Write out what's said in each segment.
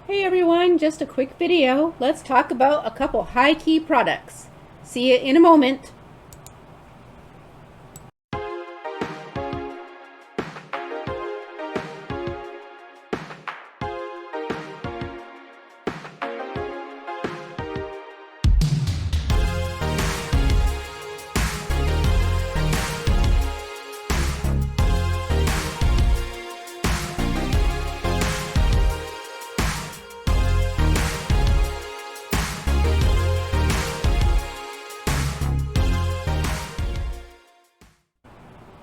Hey everyone, just a quick video. Let's talk about a couple high-key products. See you in a moment.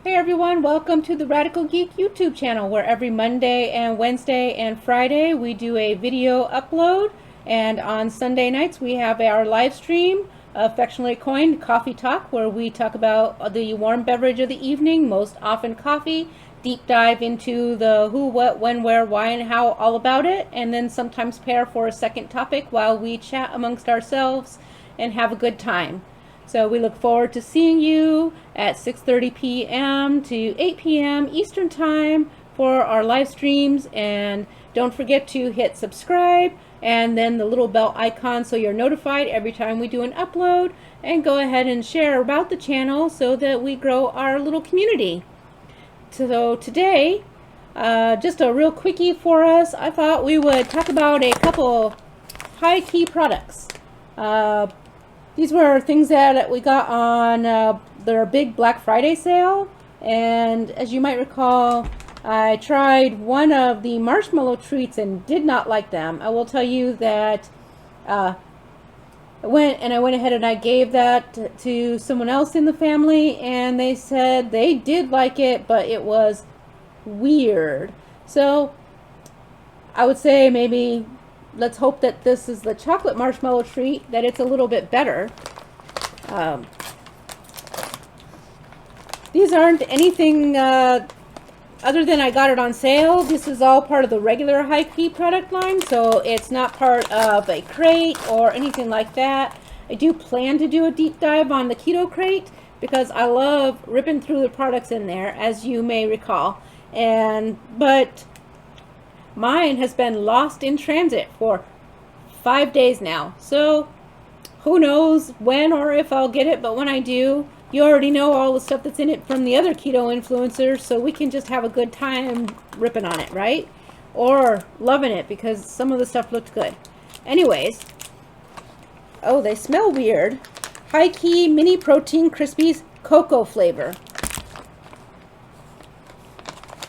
Hey everyone, welcome to the Radical Geek YouTube channel, where every Monday and Wednesday and Friday we do a video upload, and on Sunday nights we have our live stream, affectionately coined Coffee Talk, where we talk about the warm beverage of the evening, most often coffee, deep dive into the who, what, when, where, why, and how, all about it, and then sometimes pair for a second topic while we chat amongst ourselves and have a good time. So we look forward to seeing you at 6:30 p.m. to 8 p.m. Eastern Time for our live streams. And don't forget to hit subscribe and then the little bell icon so you're notified every time we do an upload. And go ahead and share about the channel so that we grow our little community. So today, just a real quickie for us, I thought we would talk about a couple high-key products. These were things that we got on their big Black Friday sale, and as you might recall, I tried one of the marshmallow treats and did not like them. I will tell you that I went ahead and I gave that to someone else in the family, and they said they did like it, but it was weird. So I would say maybe let's hope that this is the chocolate marshmallow treat, that it's a little bit better. These aren't anything other than I got it on sale. This is all part of the regular high-key product line, so it's not part of a crate or anything like that. I do plan to do a deep dive on the keto crate because I love ripping through the products in there, as you may recall. But mine has been lost in transit for 5 days now, so who knows when or if I'll get it, but when I do, you already know all the stuff that's in it from the other keto influencers, so we can just have a good time ripping on it, right? Or loving it, because some of the stuff looked good. Anyways, oh, they smell weird. High Key Mini Protein Crispies Cocoa Flavor.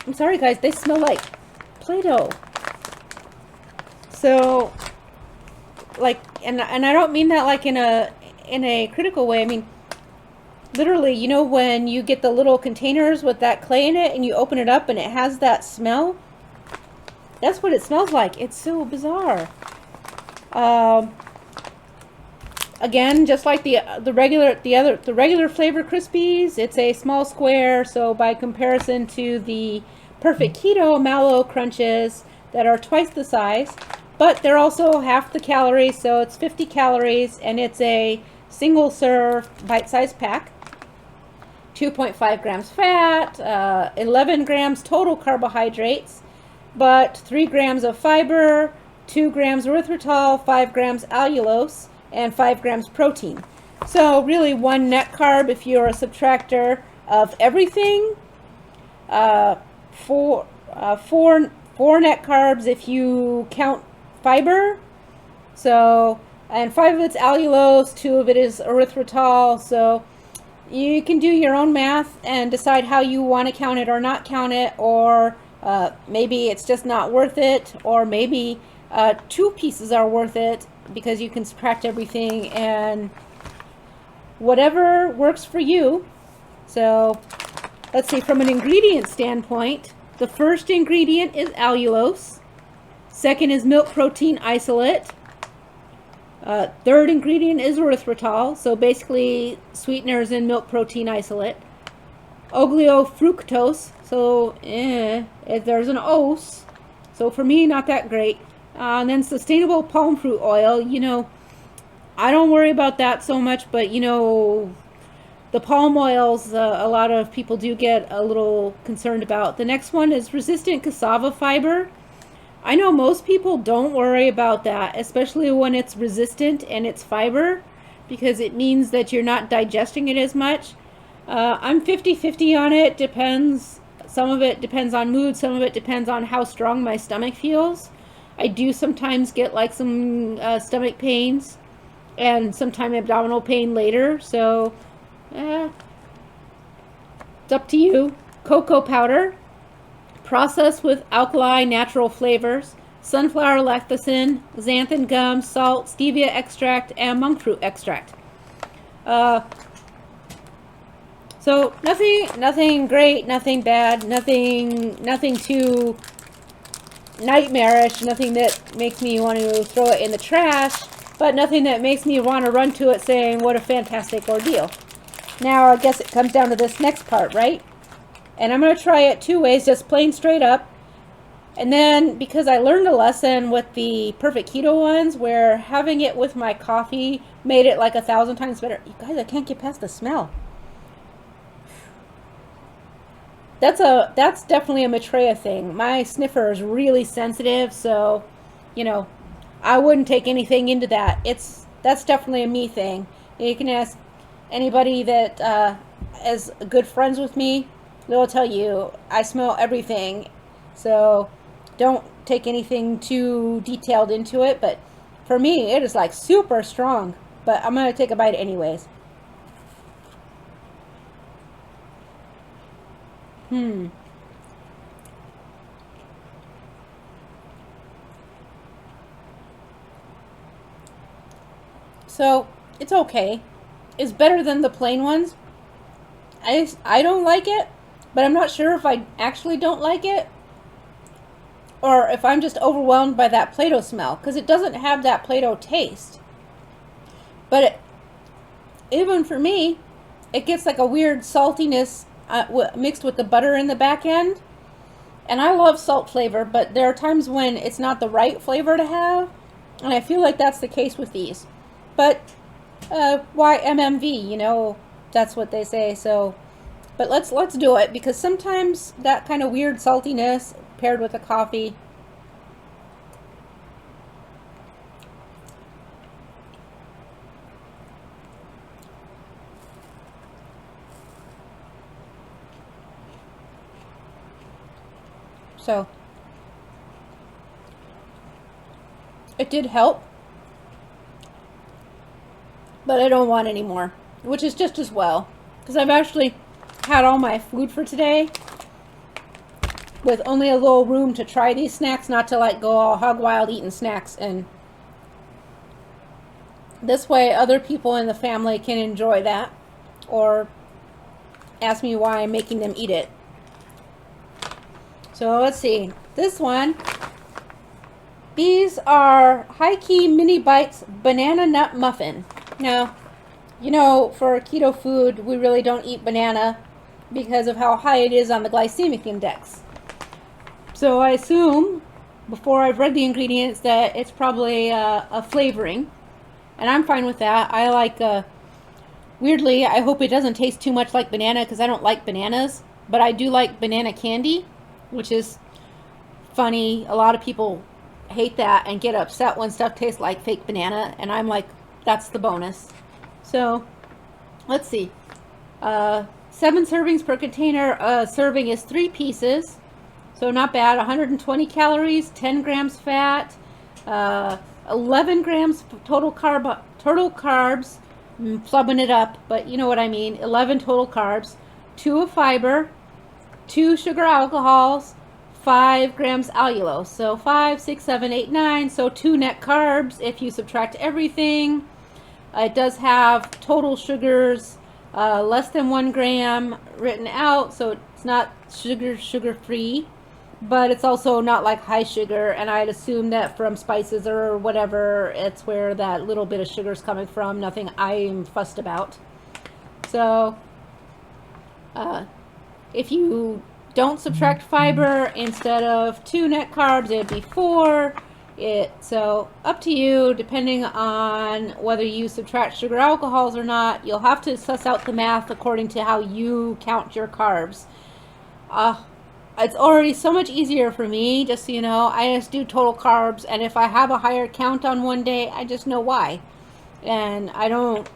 I'm sorry guys, they smell like Play-Doh. So, like, and I don't mean that like in a critical way. I mean, literally, you know, when you get the little containers with that clay in it and you open it up and it has that smell, that's what it smells like. It's so bizarre. Again, just like the regular flavor Crispies, it's a small square, so by comparison to the Perfect Keto Mallow Crunches that are twice the size, but they're also half the calories, so it's 50 calories, and it's a single serve bite-sized pack. 2.5 grams fat, 11 grams total carbohydrates, but 3 grams of fiber, 2 grams erythritol, 5 grams allulose, and 5 grams protein. So really 1 net carb if you're a subtractor of everything. 4 net carbs if you count fiber. So, and 5 of it's allulose, 2 of it is erythritol. So you can do your own math and decide how you want to count it or not count it, or maybe it's just not worth it, or maybe 2 pieces are worth it because you can subtract everything, and whatever works for you. So let's see, from an ingredient standpoint, the first ingredient is allulose. Second is milk protein isolate. Third ingredient is erythritol, so basically sweeteners in milk protein isolate. Oleofructose, so there's an ose, so for me not that great. And then sustainable palm fruit oil, you know, I don't worry about that so much, but you know, the palm oils, a lot of people do get a little concerned about. The next one is resistant cassava fiber. I know most people don't worry about that, especially when it's resistant and it's fiber, because it means that you're not digesting it as much. I'm 50-50 on it. Depends. Some of it depends on mood. Some of it depends on how strong my stomach feels. I do sometimes get like some stomach pains and sometimes abdominal pain later. So it's up to you. Cocoa powder, processed with alkali natural flavors, sunflower lecithin, xanthan gum, salt, stevia extract, and monk fruit extract. So nothing great, nothing bad, nothing too nightmarish, nothing that makes me want to throw it in the trash, but nothing that makes me want to run to it saying, what a fantastic ordeal. Now, I guess it comes down to this next part, right? And I'm going to try it 2 ways, just plain straight up. And then, because I learned a lesson with the Perfect Keto ones, where having it with my coffee made it like 1,000 times better. You guys, I can't get past the smell. That's definitely a Maitreya thing. My sniffer is really sensitive, so, you know, I wouldn't take anything into that. That's definitely a me thing. You can ask anybody that is good friends with me. They'll tell you I smell everything, so don't take anything too detailed into it. But for me, it is like super strong. But I'm gonna take a bite anyways. So it's okay. It's better than the plain ones. I don't like it, but I'm not sure if I actually don't like it or if I'm just overwhelmed by that Play-Doh smell, because it doesn't have that Play-Doh taste. But even for me, it gets like a weird saltiness mixed with the butter in the back end. And I love salt flavor, but there are times when it's not the right flavor to have, and I feel like that's the case with these. But why MMV? You know, that's what they say. So, but let's do it, because sometimes that kind of weird saltiness paired with a coffee. So it did help, but I don't want any more, which is just as well, because I've actually had all my food for today with only a little room to try these snacks, not to like go all hog wild eating snacks. And this way other people in the family can enjoy that or ask me why I'm making them eat it. So let's see, this one, these are High Key Mini Bites Banana Nut Muffin. Now, you know, for keto food, we really don't eat banana because of how high it is on the glycemic index. So I assume, before I've read the ingredients, that it's probably a flavoring. And I'm fine with that. I like, weirdly, I hope it doesn't taste too much like banana, because I don't like bananas. But I do like banana candy, which is funny. A lot of people hate that and get upset when stuff tastes like fake banana. And I'm like, that's the bonus. So, let's see. 7 servings per container. A serving is 3 pieces. So not bad. 120 calories, 10 grams fat, 11 grams total carbs. I'm flubbing it up, but you know what I mean. 11 total carbs, 2 of fiber, 2 sugar alcohols, 5 grams allulose. So 5, 6, 7, 8, 9. So 2 net carbs if you subtract everything. It does have total sugars less than 1 gram written out, so it's not sugar-free, but it's also not like high sugar, and I'd assume that from spices or whatever, it's where that little bit of sugar is coming from. Nothing I'm fussed about. So if you don't subtract fiber, instead of 2 net carbs, it'd be 4. So up to you, depending on whether you subtract sugar alcohols or not. You'll have to suss out the math according to how you count your carbs. it's already so much easier for me, just so you know. I just do total carbs, and if I have a higher count on one day, I just know why. And I don't,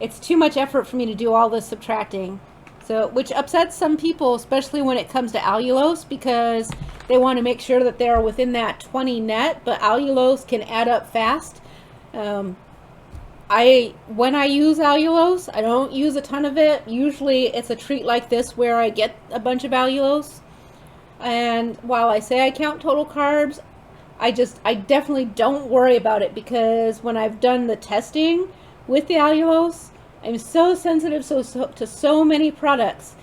it's too much effort for me to do all this subtracting. So, which upsets some people, especially when it comes to allulose, because they want to make sure that they're within that 20 net, but allulose can add up fast. When I use allulose, I don't use a ton of it. Usually it's a treat like this where I get a bunch of allulose. And while I say I count total carbs, I definitely don't worry about it, because when I've done the testing with the allulose, I'm so sensitive to so many products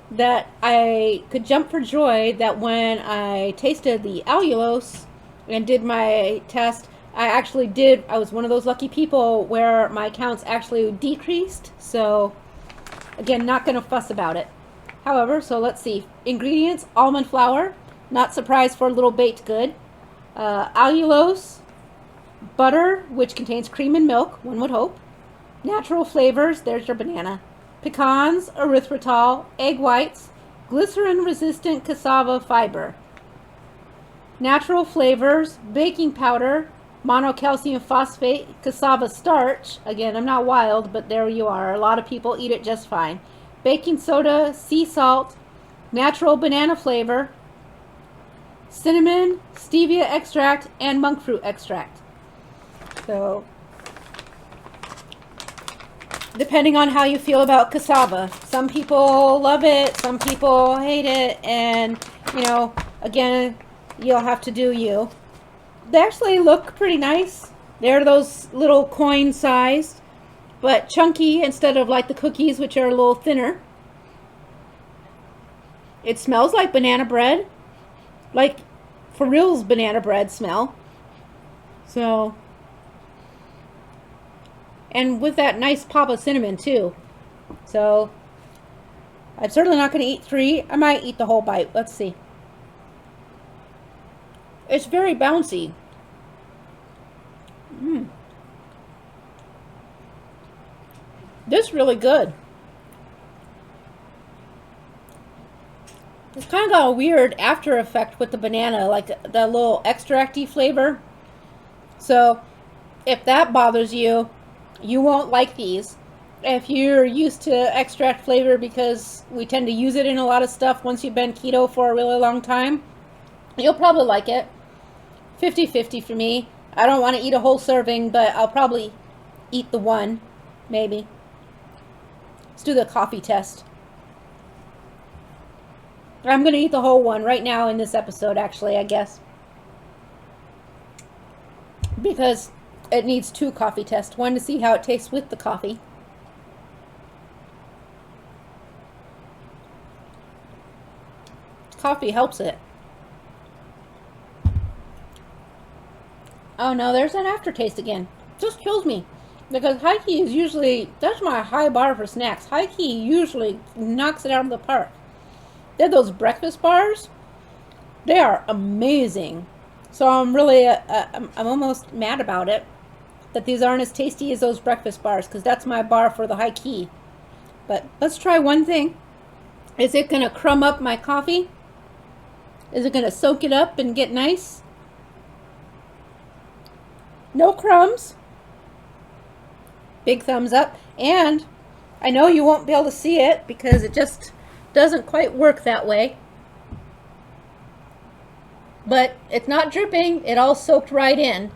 that I could jump for joy that when I tasted the allulose and did my test, I was one of those lucky people where my counts actually decreased. So again, not going to fuss about it. However, so let's see. Ingredients: almond flour, not surprised for a little baked good. Allulose, butter, which contains cream and milk, one would hope. Natural flavors, there's your banana. Pecans, erythritol, egg whites, glycerin-resistant cassava fiber. Natural flavors, baking powder, monocalcium phosphate, cassava starch. Again, I'm not wild, but there you are. A lot of people eat it just fine. Baking soda, sea salt, natural banana flavor, cinnamon, stevia extract, and monk fruit extract. So, depending on how you feel about cassava. Some people love it, some people hate it, and, you know, again, you'll have to do you. They actually look pretty nice. They're those little coin sized, but chunky instead of like the cookies, which are a little thinner. It smells like banana bread, like for real's banana bread smell. So, and with that nice pop of cinnamon too. So, I'm certainly not going to eat 3. I might eat the whole bite. Let's see. It's very bouncy. This is really good. It's kind of got a weird after effect with the banana, like the little extracty flavor. So, if that bothers you, you won't like these. If you're used to extract flavor, because we tend to use it in a lot of stuff once you've been keto for a really long time, you'll probably like it. 50-50 for me. I don't want to eat a whole serving, but I'll probably eat the one, maybe. Let's do the coffee test. I'm going to eat the whole one right now in this episode, actually, I guess. Because it needs 2 coffee tests. One to see how it tastes with the coffee. Coffee helps it. Oh no, there's that aftertaste again. Just kills me. Because high key is usually, that's my high bar for snacks. High key usually knocks it out of the park. They're those breakfast bars. They are amazing. So I'm really, I'm almost mad about it that these aren't as tasty as those breakfast bars, because that's my bar for the high key. But let's try one thing. Is it going to crumb up my coffee? Is it going to soak it up and get nice? No crumbs. Big thumbs up. And I know you won't be able to see it because it just doesn't quite work that way. But it's not dripping. It all soaked right in.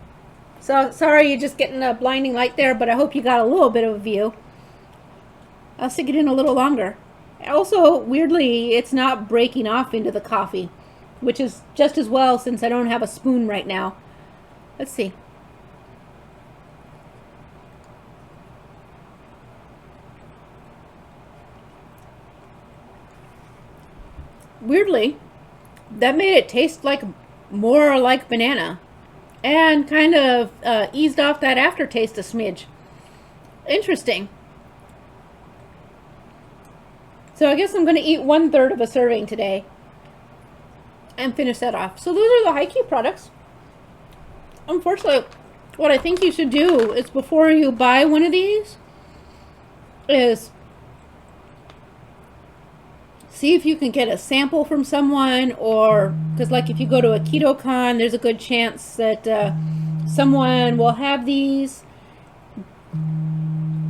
So sorry you're just getting a blinding light there, but I hope you got a little bit of a view. I'll stick it in a little longer. Also, weirdly, it's not breaking off into the coffee, which is just as well since I don't have a spoon right now. Let's see. Weirdly, that made it taste like more like banana, and kind of eased off that aftertaste a smidge. Interesting. So I guess I'm going to eat 1/3 of a serving today and finish that off. So those are the high-Q products. Unfortunately, what I think you should do is, before you buy one of these, is see if you can get a sample from someone, or because like if you go to a keto con, there's a good chance that someone will have these.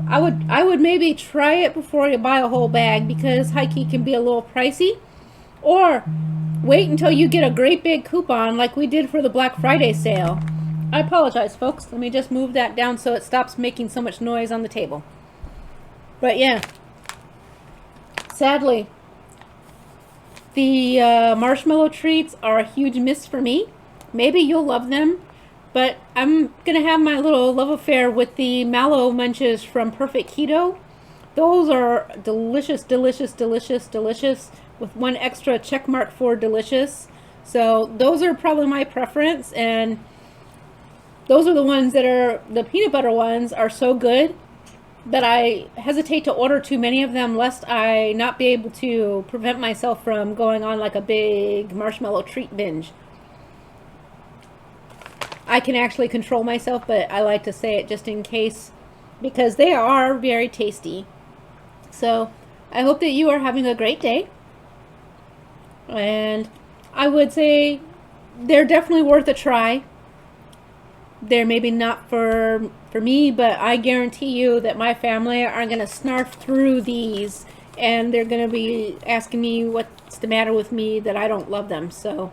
I would maybe try it before you buy a whole bag, because high key can be a little pricey. Or wait until you get a great big coupon like we did for the Black Friday sale. I apologize, folks. Let me just move that down so it stops making so much noise on the table. But yeah, sadly, the marshmallow treats are a huge miss for me. Maybe you'll love them, but I'm gonna have my little love affair with the mallow munches from Perfect Keto. Those are delicious, delicious, delicious, delicious, with one extra check mark for delicious. So those are probably my preference, and those are the ones that are, the peanut butter ones are so good that I hesitate to order too many of them, lest I not be able to prevent myself from going on like a big marshmallow treat binge. I can actually control myself, but I like to say it just in case, because they are very tasty. So I hope that you are having a great day, and I would say they're definitely worth a try. They're maybe not for me, but I guarantee you that my family are going to snarf through these, and they're going to be asking me what's the matter with me that I don't love them. So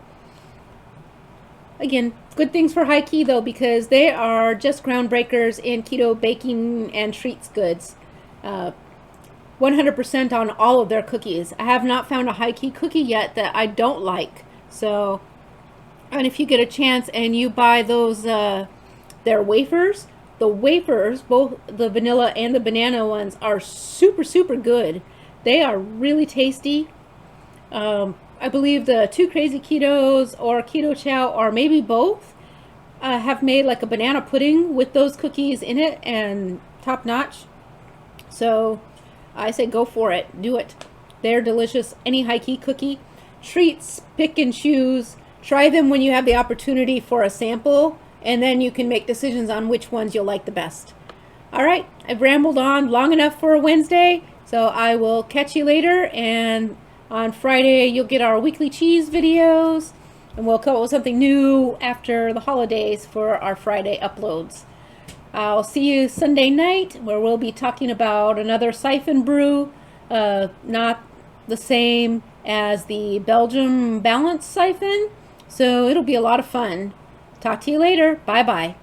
again, good things for high key though, because they are just groundbreakers in keto baking and treats goods. 100% on all of their cookies. I have not found a high key cookie yet that I don't like. So, and if you get a chance and you buy those their wafers, the wafers, both the vanilla and the banana ones, are super, super good. They are really tasty. I believe the Two Crazy Ketos or Keto Chow, or maybe both, have made like a banana pudding with those cookies in it, and top notch. So I say go for it. Do it. They're delicious. Any high key cookie. Treats, pick and choose. Try them when you have the opportunity for a sample, and then you can make decisions on which ones you'll like the best. All right, I've rambled on long enough for a Wednesday, so I will catch you later, and on Friday you'll get our weekly cheese videos, and we'll come up with something new after the holidays for our Friday uploads. I'll see you Sunday night, where we'll be talking about another siphon brew, not the same as the Belgium Balance siphon, so it'll be a lot of fun. Talk to you later. Bye-bye.